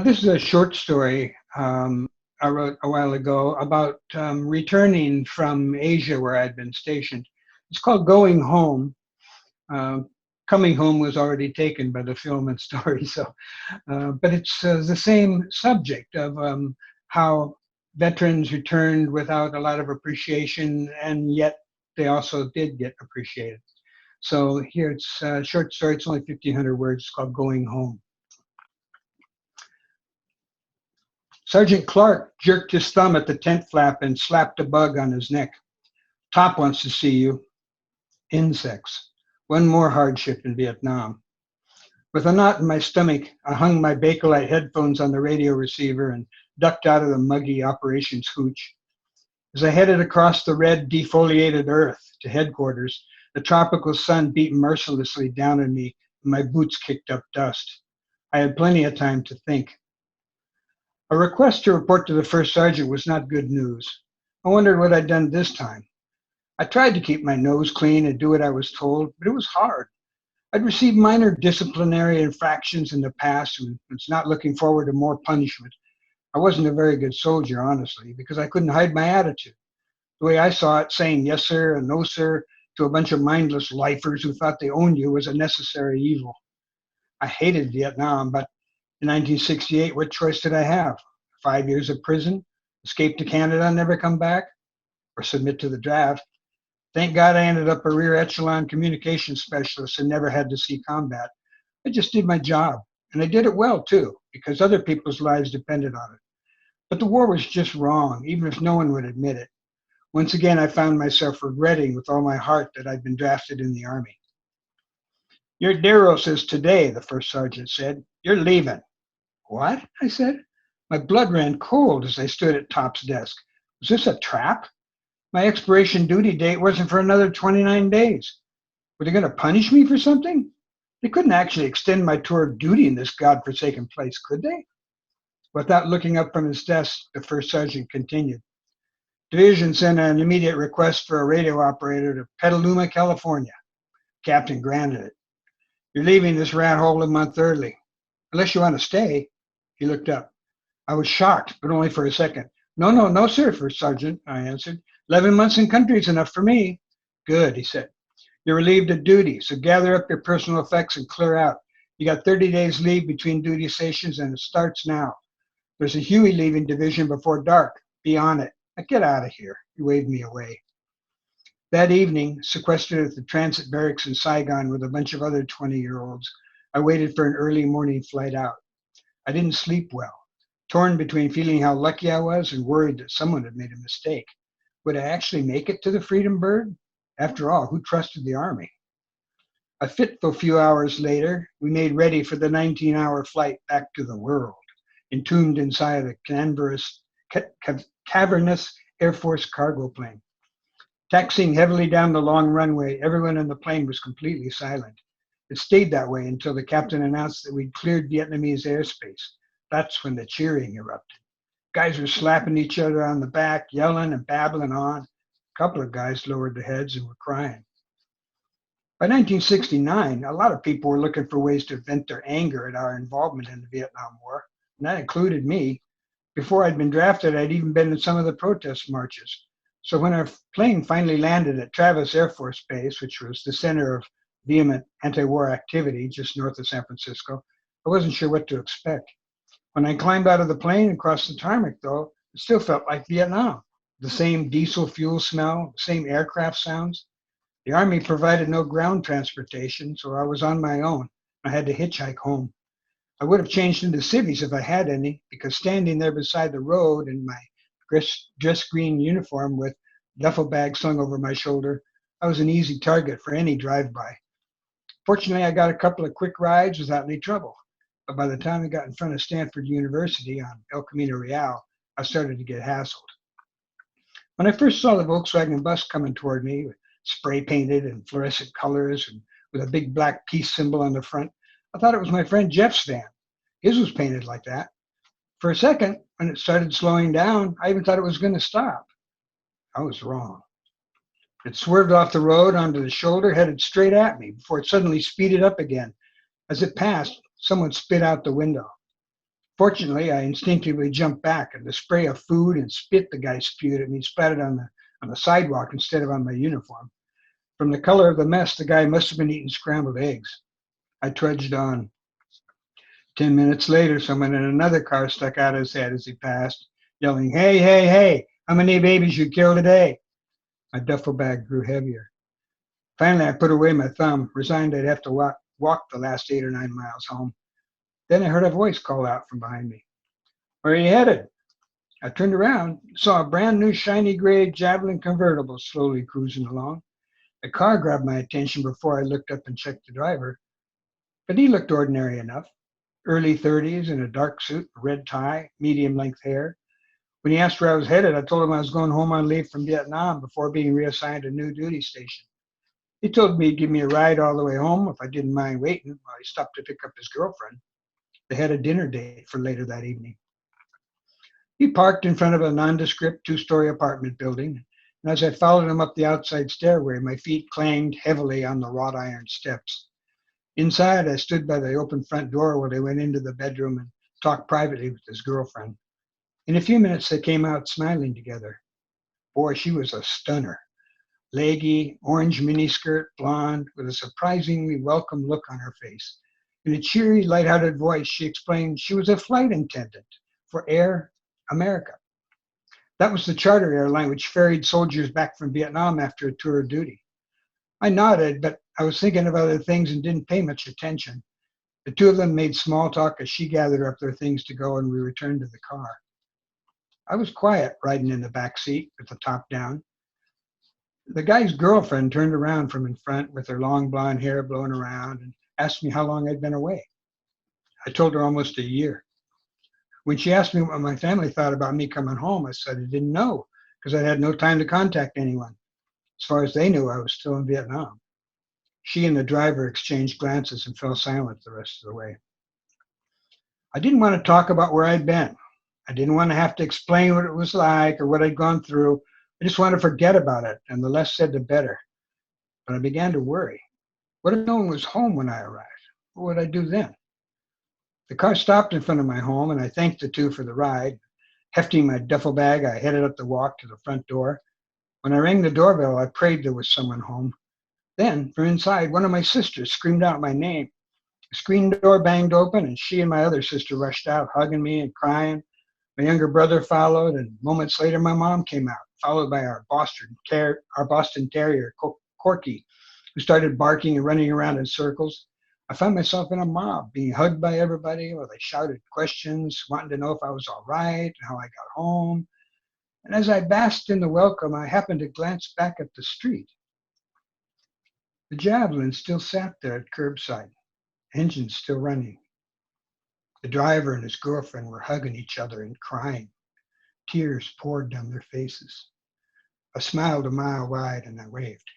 This is a short story I wrote a while ago about returning from Asia where I'd been stationed. It's called Going Home. Uh, Coming Home was already taken by the film and story, but it's the same subject of how veterans returned without a lot of appreciation, and yet they also did get appreciated. So here it's a short story. It's only 1,500 words. It's called Going Home. Sergeant Clark jerked his thumb at the tent flap and slapped a bug on his neck. Top wants to see you. Insects. One more hardship in Vietnam. With a knot in my stomach, I hung my Bakelite headphones on the radio receiver and ducked out of the muggy operations hooch. As I headed across the red, defoliated earth to headquarters, the tropical sun beat mercilessly down on me and my boots kicked up dust. I had plenty of time to think. A request to report to the first sergeant was not good news. I wondered what I'd done this time. I tried to keep my nose clean and do what I was told, but it was hard. I'd received minor disciplinary infractions in the past and was not looking forward to more punishment. I wasn't a very good soldier, honestly, because I couldn't hide my attitude. The way I saw it, saying yes, sir, and no, sir, to a bunch of mindless lifers who thought they owned you was a necessary evil. I hated Vietnam, but in 1968, what choice did I have? 5 years of prison, escape to Canada and never come back, or submit to the draft? Thank God I ended up a rear echelon communications specialist and never had to see combat. I just did my job, and I did it well too, because other people's lives depended on it. But the war was just wrong, even if no one would admit it. Once again, I found myself regretting with all my heart that I'd been drafted in the Army. Your Darrell says today, the first sergeant said. You're leaving. What? I said. My blood ran cold as I stood at Top's desk. Was this a trap? My expiration duty date wasn't for another 29 days. Were they going to punish me for something? They couldn't actually extend my tour of duty in this godforsaken place, could they? Without looking up from his desk, the first sergeant continued. Division sent an immediate request for a radio operator to Petaluma, California. Captain granted it. You're leaving this rat hole a month early. Unless you want to stay. He looked up. I was shocked, but only for a second. No, sir, First Sergeant, I answered. 11 months in country is enough for me. Good, he said. You're relieved of duty, so gather up your personal effects and clear out. You got 30 days leave between duty stations, and it starts now. There's a Huey leaving division before dark. Be on it. Now get out of here. He waved me away. That evening, sequestered at the transit barracks in Saigon with a bunch of other 20-year-olds, I waited for an early morning flight out. I didn't sleep well, torn between feeling how lucky I was and worried that someone had made a mistake. Would I actually make it to the Freedom Bird? After all, who trusted the Army? A fitful few hours later, we made ready for the 19-hour flight back to the world, entombed inside a cavernous Air Force cargo plane. Taxiing heavily down the long runway, everyone in the plane was completely silent. It stayed that way until the captain announced that we'd cleared Vietnamese airspace. That's when the cheering erupted. Guys were slapping each other on the back, yelling and babbling on. A couple of guys lowered their heads and were crying. By 1969, a lot of people were looking for ways to vent their anger at our involvement in the Vietnam War, and that included me. Before I'd been drafted, I'd even been in some of the protest marches. So when our plane finally landed at Travis Air Force Base, which was the center of vehement anti-war activity just north of San Francisco, I wasn't sure what to expect. When I climbed out of the plane and crossed the tarmac, though, it still felt like Vietnam. The same diesel fuel smell, the same aircraft sounds. The Army provided no ground transportation, so I was on my own. I had to hitchhike home. I would have changed into civvies if I had any, because standing there beside the road in my dress green uniform with duffel bag slung over my shoulder, I was an easy target for any drive-by. Fortunately, I got a couple of quick rides without any trouble. But by the time I got in front of Stanford University on El Camino Real, I started to get hassled. When I first saw the Volkswagen bus coming toward me, spray painted in fluorescent colors and with a big black peace symbol on the front, I thought it was my friend Jeff's van. His was painted like that. For a second, when it started slowing down, I even thought it was going to stop. I was wrong. It swerved off the road onto the shoulder, headed straight at me before it suddenly speeded up again. As it passed, someone spit out the window. Fortunately, I instinctively jumped back, and the spray of food and spit the guy spewed at me splattered on the sidewalk instead of on my uniform. From the color of the mess, the guy must have been eating scrambled eggs. I trudged on. 10 minutes later, someone in another car stuck out his head as he passed, yelling, "Hey, hey, hey, how many babies you killed today?" My duffel bag grew heavier. Finally, I put away my thumb, resigned I'd have to walk the last 8 or 9 miles home. Then I heard a voice call out from behind me. "Where are you headed?" I turned around, saw a brand new shiny gray Javelin convertible slowly cruising along. The car grabbed my attention before I looked up and checked the driver, but he looked ordinary enough. Early 30s in a dark suit, a red tie, medium length hair. When he asked where I was headed, I told him I was going home on leave from Vietnam before being reassigned a new duty station. He told me he'd give me a ride all the way home if I didn't mind waiting while he stopped to pick up his girlfriend. They had a dinner date for later that evening. He parked in front of a nondescript two-story apartment building, and as I followed him up the outside stairway, my feet clanged heavily on the wrought iron steps. Inside, I stood by the open front door while they went into the bedroom and talked privately with his girlfriend. In a few minutes, they came out smiling together. Boy, she was a stunner. Leggy, orange miniskirt, blonde, with a surprisingly welcome look on her face. In a cheery, light-hearted voice, she explained she was a flight attendant for Air America. That was the charter airline which ferried soldiers back from Vietnam after a tour of duty. I nodded, but I was thinking of other things and didn't pay much attention. The two of them made small talk as she gathered up their things to go and we returned to the car. I was quiet, riding in the back seat with the top down. The guy's girlfriend turned around from in front with her long blonde hair blowing around and asked me how long I'd been away. I told her almost a year. When she asked me what my family thought about me coming home, I said I didn't know because I had no time to contact anyone. As far as they knew, I was still in Vietnam. She and the driver exchanged glances and fell silent the rest of the way. I didn't want to talk about where I'd been. I didn't want to have to explain what it was like or what I'd gone through. I just wanted to forget about it, and the less said, the better. But I began to worry. What if no one was home when I arrived? What would I do then? The car stopped in front of my home, and I thanked the two for the ride. Hefting my duffel bag, I headed up the walk to the front door. When I rang the doorbell, I prayed there was someone home. Then, from inside, one of my sisters screamed out my name. The screen door banged open, and she and my other sister rushed out, hugging me and crying. My younger brother followed, and moments later, my mom came out, followed by our Boston Terrier, Corky, who started barking and running around in circles. I found myself in a mob, being hugged by everybody while they shouted questions, wanting to know if I was all right and how I got home. And as I basked in the welcome, I happened to glance back at the street. The Javelin still sat there at curbside, engines still running. The driver and his girlfriend were hugging each other and crying. Tears poured down their faces. I smiled a mile wide and I waved.